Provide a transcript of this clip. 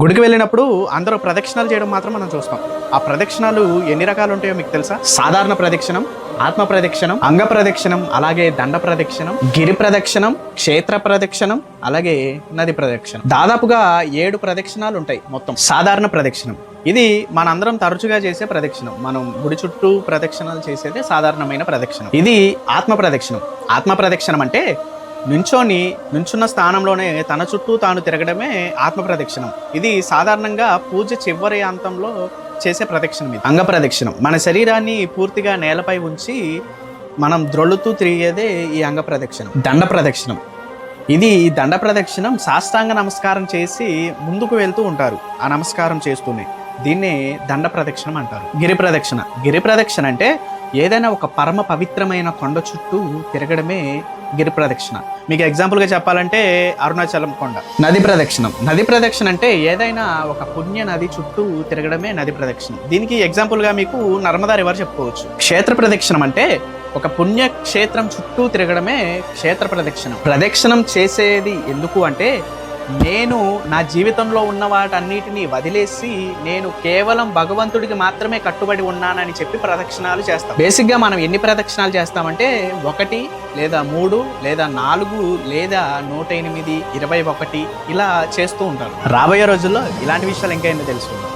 గుడికి వెళ్ళినప్పుడు అందరూ ప్రదక్షిణాలు చేయడం మాత్రం మనం చూస్తాం. ఆ ప్రదక్షిణాలు ఎన్ని రకాలు ఉంటాయో మీకు తెలుసా? సాధారణ ప్రదక్షిణం, ఆత్మ ప్రదక్షిణం, అంగ ప్రదక్షిణం, అలాగే దండ ప్రదక్షిణం, గిరి ప్రదక్షిణం, క్షేత్ర ప్రదక్షిణం, అలాగే నది ప్రదక్షిణం. దాదాపుగా 7 ప్రదక్షిణాలు ఉంటాయి మొత్తం. సాధారణ ప్రదక్షిణం ఇది మనందరం తరచుగా చేసే ప్రదక్షిణం. మనం గుడి చుట్టూ ప్రదక్షిణాలు చేసేదే సాధారణమైన ప్రదక్షిణం. ఇది ఆత్మ ప్రదక్షిణం. ఆత్మ ప్రదక్షిణం అంటే నుంచున్న స్థానంలోనే తన చుట్టూ తాను తిరగడమే ఆత్మ ప్రదక్షిణం. ఇది సాధారణంగా పూజ చివరి అంతంలో చేసే ప్రదక్షిణం. ఇది అంగ ప్రదక్షిణం. మన శరీరాన్ని పూర్తిగా నేలపై ఉంచి మనం ద్రొల్లుతూ తిరిగేదే ఈ అంగ ప్రదక్షిణం. దండ ప్రదక్షిణం ఇది దండ ప్రదక్షిణం. సాష్టాంగ నమస్కారం చేసి ముందుకు వెళ్తూ ఉంటారు ఆ నమస్కారం చేస్తూనే. దీన్నే దండ ప్రదక్షిణం అంటారు. గిరి ప్రదక్షిణ అంటే ఏదైనా ఒక పరమ పవిత్రమైన కొండ చుట్టూ తిరగడమే గిరి ప్రదక్షిణ. మీకు ఎగ్జాంపుల్గా చెప్పాలంటే అరుణాచలం కొండ. నది ప్రదక్షిణ అంటే ఏదైనా ఒక పుణ్య నది చుట్టూ తిరగడమే నది ప్రదక్షిణ. దీనికి ఎగ్జాంపుల్గా మీకు నర్మదా రివర్ చెప్పుకోవచ్చు. క్షేత్ర ప్రదక్షిణం అంటే ఒక పుణ్య క్షేత్రం చుట్టూ తిరగడమే క్షేత్ర ప్రదక్షిణం. ప్రదక్షిణం చేసేది ఎందుకు అంటే నేను నా జీవితంలో ఉన్న వాటన్నిటిని వదిలేసి నేను కేవలం భగవంతుడికి మాత్రమే కట్టుబడి ఉన్నానని చెప్పి ప్రదక్షిణాలు చేస్తాం. బేసిక్గా మనం ఎన్ని ప్రదక్షిణాలు చేస్తామంటే 1 లేదా 3 లేదా 4 లేదా 108, 21 ఇలా చేస్తూ ఉంటారు. రాబోయే రోజుల్లో ఇలాంటి విషయాలు ఇంకా ఎన్నో తెలుసుకుందాం.